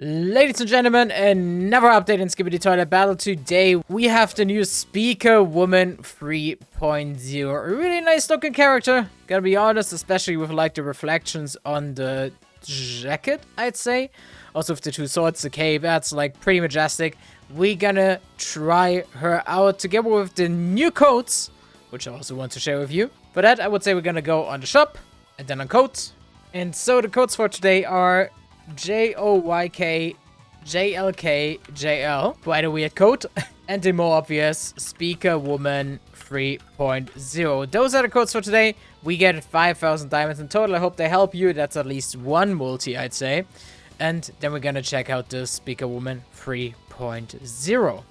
Ladies and gentlemen, another update in Skibidi Toilet Battle. Today we have the new SPEAKERWOMAN 3.0. A really nice looking character, gotta be honest, especially with like the reflections on the jacket, I'd say. Also with the two swords, the cape, that's like pretty majestic. We're gonna try her out together with the new codes, which I also want to share with you. For that, I would say we're gonna go on the shop and then on codes. And so the codes for today are JOYK, JLK, JL, quite a weird code, and the more obvious SPEAKERWOMAN 3.0. Those are the codes for today. We get 5,000 diamonds in total. I hope they help you. That's at least one multi, I'd say. And then we're gonna check out the SPEAKERWOMAN 3.0.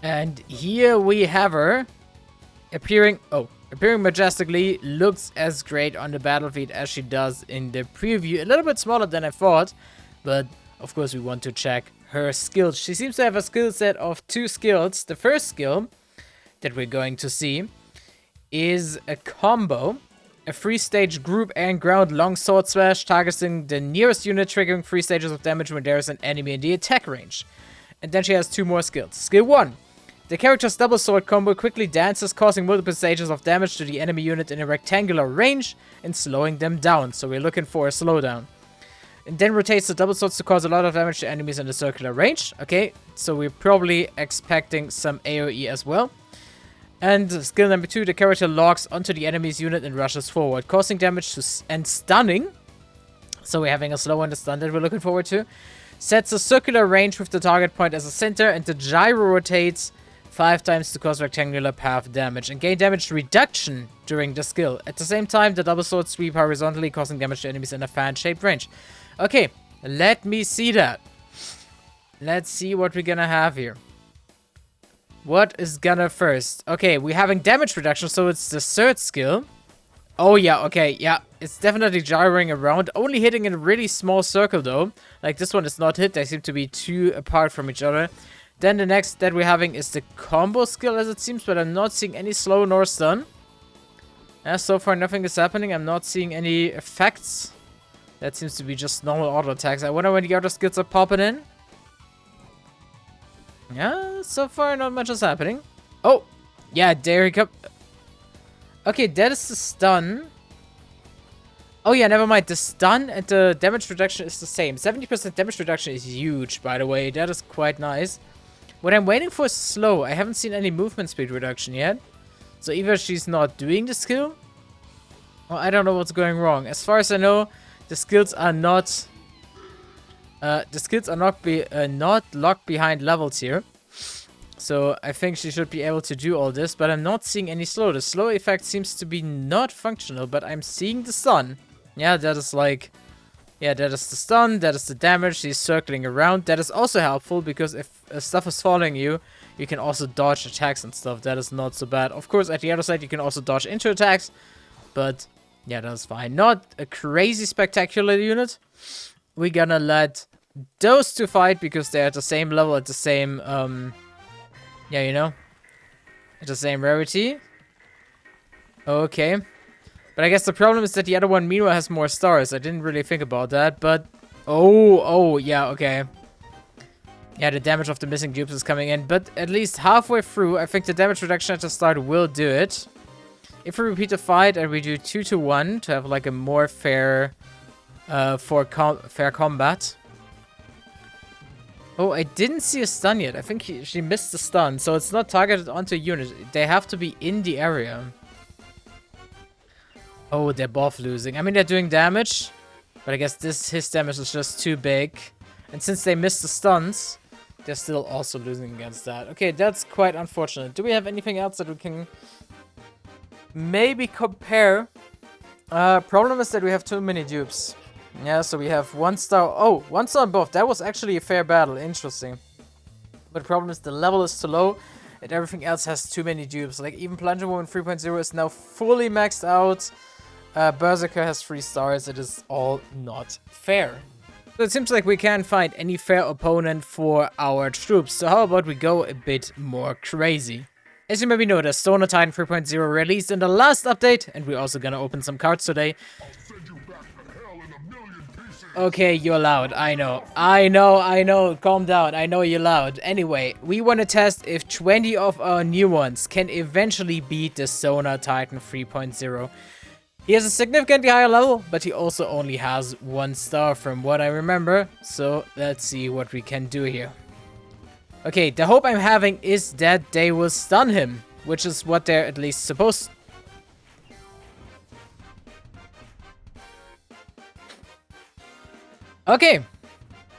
And here we have her appearing majestically. Looks as great on the battlefield as she does in the preview. A little bit smaller than I thought. But, of course, we want to check her skills. She seems to have a skill set of 2 skills. The first skill that we're going to see is a combo. A 3-stage group and ground long sword smash, targeting the nearest unit, triggering 3 stages of damage when there is an enemy in the attack range. And then she has 2 more skills. Skill 1. The character's double sword combo quickly dances, causing multiple stages of damage to the enemy unit in a rectangular range and slowing them down. So we're looking for a slowdown. And then rotates the double swords to cause a lot of damage to enemies in the circular range. Okay, so we're probably expecting some AoE as well. And skill number 2, the character locks onto the enemy's unit and rushes forward, causing damage and stunning. So we're having a slow and a stun that we're looking forward to. Sets a circular range with the target point as a center, and the gyro rotates 5 times to cause rectangular path damage and gain damage reduction during the skill. At the same time, the double sword sweep horizontally, causing damage to enemies in a fan-shaped range. Okay, let me see that. Let's see what we're gonna have here. What is gonna first? Okay, we're having damage reduction, so it's the third skill. Oh yeah, okay, yeah. It's definitely gyring around, only hitting in a really small circle though. Like this one is not hit, they seem to be too apart from each other. Then the next that we're having is the combo skill as it seems, but I'm not seeing any slow nor stun. So far nothing is happening, I'm not seeing any effects. That seems to be just normal auto attacks. I wonder when the other skills are popping in. Yeah, so far not much is happening. Oh, yeah, there he comes. Okay, that is the stun. Oh yeah, never mind. The stun and the damage reduction is the same. 70% damage reduction is huge, by the way. That is quite nice. What I'm waiting for is slow. I haven't seen any movement speed reduction yet. So either she's not doing the skill, or I don't know what's going wrong. As far as I know, the skills are not not locked behind levels here. So I think she should be able to do all this, but I'm not seeing any slow. The slow effect seems to be not functional, but I'm seeing the stun. Yeah, that is like, yeah, that is the stun, that is the damage. She's circling around. That is also helpful because if stuff is following you, you can also dodge attacks and stuff. That is not so bad. Of course, at the other side, you can also dodge into attacks, but yeah, that's fine. Not a crazy spectacular unit. We're gonna let those two fight because they're at the same level, at the same, yeah, you know, at the same rarity. Okay. But I guess the problem is that the other one, meanwhile, has more stars. I didn't really think about that, but... Oh, yeah, okay. Yeah, the damage of the missing dupes is coming in, but at least halfway through, I think the damage reduction at the start will do it. If we repeat the fight and we do 2-to-1 to have like a more fair, fair combat. Oh, I didn't see a stun yet. I think she missed the stun, so it's not targeted onto a unit. They have to be in the area. Oh, they're both losing. I mean, they're doing damage, but I guess his damage is just too big. And since they missed the stuns, they're still also losing against that. Okay, that's quite unfortunate. Do we have anything else that we can maybe compare? Problem is that we have too many dupes. Yeah, so we have 1 star. Oh, 1 star on both. That was actually a fair battle. Interesting. But the problem is the level is too low and everything else has too many dupes. Like even plunger 3.0 is now fully maxed out. Berserker has 3 stars. It is all not fair. So it seems like we can't find any fair opponent for our troops. So how about we go a bit more crazy? As you maybe know, the Stoner Titan 3.0 released in the last update, and we're also gonna open some cards today. Okay, you're loud. I know. Calm down. I know you're loud. Anyway, we want to test if 20 of our new ones can eventually beat the Sonar Titan 3.0. He has a significantly higher level, but he also only has 1 star from what I remember. So let's see what we can do here. Okay, the hope I'm having is that they will stun him, which is what they're at least supposed to. Okay,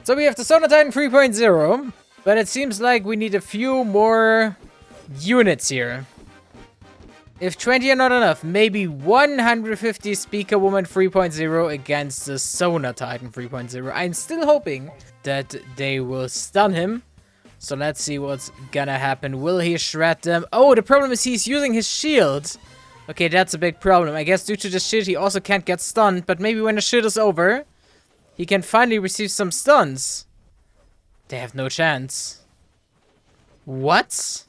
so we have the Sonar Titan 3.0, but it seems like we need a few more units here. If 20 are not enough, maybe 150 SPEAKERWOMAN 3.0 against the Sonar Titan 3.0. I'm still hoping that they will stun him. So let's see what's gonna happen. Will he shred them? Oh, the problem is he's using his shield. Okay, that's a big problem. I guess due to the shield, he also can't get stunned. But maybe when the shield is over, he can finally receive some stuns. They have no chance. What?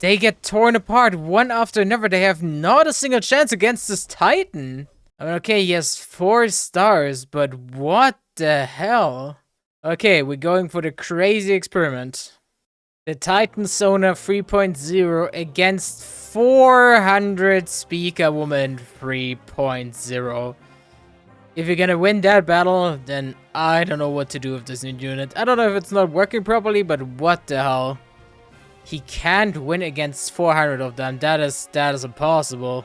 They get torn apart one after another. They have not a single chance against this Titan. I mean, okay, he has 4 stars, but what the hell? Okay, we're going for the crazy experiment. The Titan Sonar 3.0 against 400 SPEAKERWOMAN 3.0. If you're gonna win that battle, then I don't know what to do with this new unit. I don't know if it's not working properly, but what the hell? He can't win against 400 of them. That is impossible.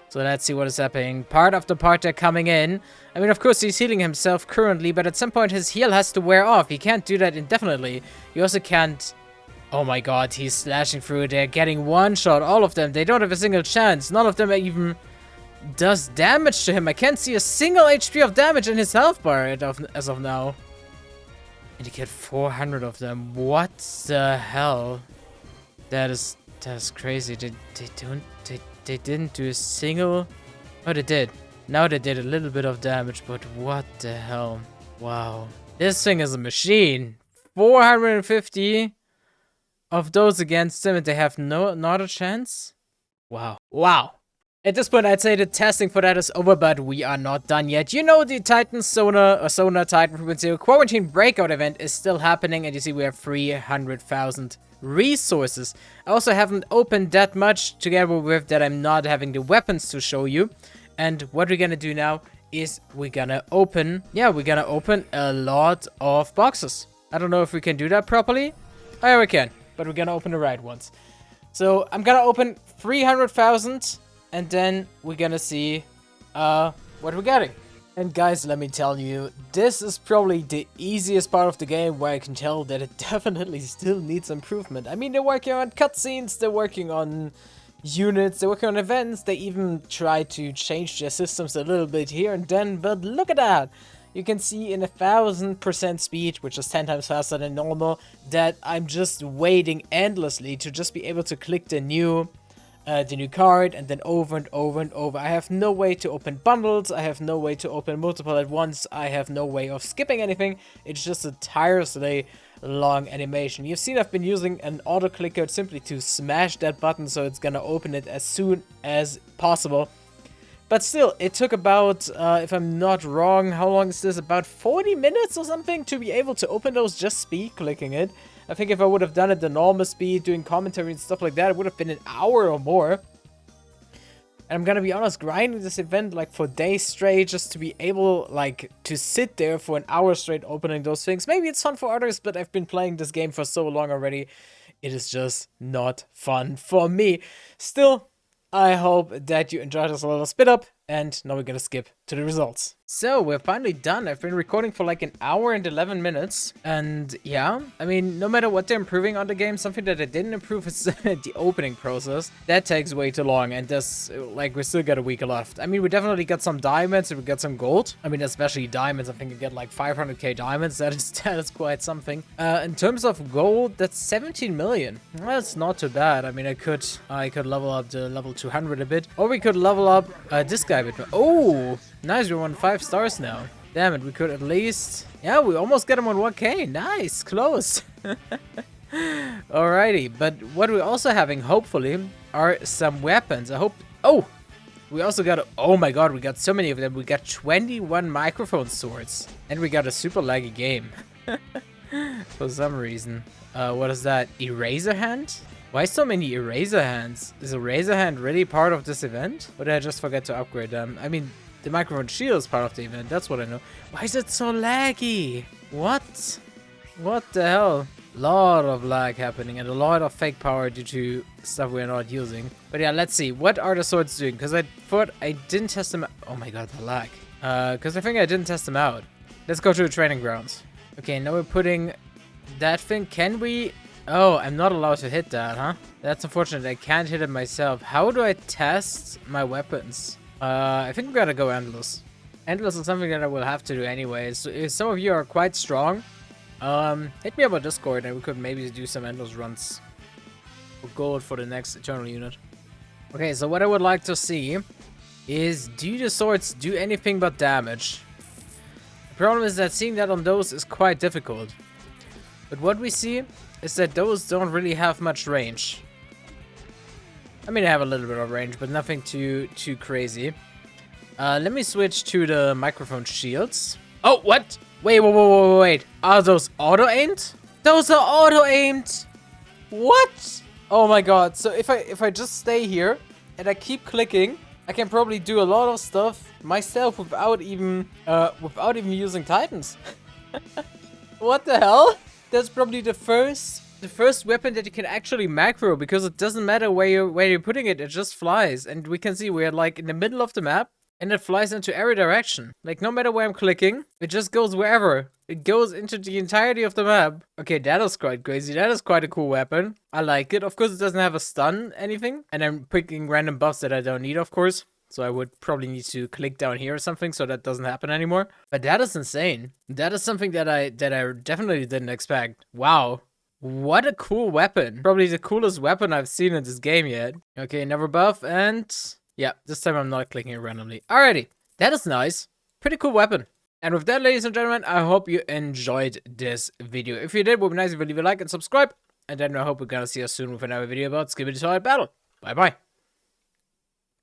So let's see what is happening. Part after part they're coming in. I mean, of course, he's healing himself currently, but at some point his heal has to wear off. He can't do that indefinitely. He also can't... Oh my god, he's slashing through. They're getting one shot, all of them. They don't have a single chance. None of them even does damage to him. I can't see a single HP of damage in his health bar as of now. And you get 400 of them. What the hell? That is crazy. They didn't do a single... Oh, they did. Now they did a little bit of damage, but what the hell? Wow. This thing is a machine. 450 of those against him, and they have not a chance? Wow. Wow. At this point, I'd say the testing for that is over, but we are not done yet. You know, the Titan Sonar Titan 3.0 Quarantine Breakout event is still happening, and you see we have 300,000 resources. I also haven't opened that much, together with that I'm not having the weapons to show you. And what we're gonna do now is we're gonna open a lot of boxes. I don't know if we can do that properly. Oh, yeah, we can, but we're gonna open the right ones. So I'm gonna open 300,000. And then we're gonna see what we're getting. And guys, let me tell you, this is probably the easiest part of the game where I can tell that it definitely still needs improvement. I mean, they're working on cutscenes, they're working on units, they're working on events, they even try to change their systems a little bit here and then, but look at that! You can see in 1000% speed, which is 10 times faster than normal, that I'm just waiting endlessly to just be able to click the new card and then over and over and over. I have no way to open bundles, I have no way to open multiple at once, I have no way of skipping anything. It's just a tirelessly long animation. You've seen I've been using an auto clicker simply to smash that button so it's gonna open it as soon as possible. But still, it took about, if I'm not wrong, how long is this? About 40 minutes or something to be able to open those just speed clicking it. I think if I would have done it the normal speed, doing commentary and stuff like that, it would have been an hour or more. And I'm gonna be honest, grinding this event like for days straight just to be able like to sit there for an hour straight opening those things. Maybe it's fun for others, but I've been playing this game for so long already. It is just not fun for me. Still, I hope that you enjoyed this little spit up, and now we're gonna skip to the results. So, we're finally done. I've been recording for like an hour and 11 minutes, and yeah, I mean, no matter what they're improving on the game, something that they didn't improve is the opening process. That takes way too long, and there's, like, we still got a week left. I mean, we definitely got some diamonds, and we got some gold. I mean, especially diamonds, I think you get like 500k diamonds, that is quite something. In terms of gold, that's 17 million. That's not too bad. I mean, I could level up to level 200 a bit, or we could level up this guy a bit more. Oh, nice, we're on 5 stars now. Damn it, we could at least... Yeah, we almost get him on 1k. Nice, close. Alrighty, but what we're also having, hopefully, are some weapons. I hope... Oh, We also got, oh my god, we got so many of them. We got 21 microphone swords. And we got a super laggy game. For some reason. What is that? Eraser hand? Why so many eraser hands? Is eraser hand really part of this event? Or did I just forget to upgrade them? I mean, the microphone shield is part of the event. That's what I know. Why is it so laggy? What? What the hell? Lot of lag happening and a lot of fake power due to stuff we're not using. But yeah, let's see. What are the swords doing? Because I thought I didn't test them out. Oh my god, the lag. Because I think I didn't test them out. Let's go to the training grounds. Okay, now we're putting that thing. Can we... Oh, I'm not allowed to hit that, huh? That's unfortunate. I can't hit it myself. How do I test my weapons? I think we gotta go endless. Endless is something that I will have to do anyways. So if some of you are quite strong, hit me up on Discord and we could maybe do some endless runs for gold for the next Eternal unit. Okay, so what I would like to see is, do the swords do anything but damage? The problem is that seeing that on those is quite difficult. But what we see is that those don't really have much range. I mean, they have a little bit of range, but nothing too crazy. Let me switch to the microphone shields. Oh, what? Wait. Are those auto-aimed? Those are auto-aimed! What? Oh my god. So if I just stay here and I keep clicking, I can probably do a lot of stuff myself without even using Titans. What the hell? That's probably the first weapon that you can actually macro, because it doesn't matter where you're putting it, it just flies. And we can see we're like in the middle of the map. And it flies into every direction. Like, no matter where I'm clicking, it just goes wherever. It goes into the entirety of the map. Okay, that is quite crazy. That is quite a cool weapon. I like it. Of course, it doesn't have a stun anything. And I'm picking random buffs that I don't need, of course. So I would probably need to click down here or something so that doesn't happen anymore. But that is insane. That is something that I definitely didn't expect. Wow. What a cool weapon. Probably the coolest weapon I've seen in this game yet. Okay, another buff and... yeah, this time I'm not clicking it randomly. Alrighty, that is nice. Pretty cool weapon. And with that, ladies and gentlemen, I hope you enjoyed this video. If you did, it would be nice if you leave a like and subscribe. And then I hope we're gonna see us soon with another video about Skibidi Toilet Battle. Bye bye.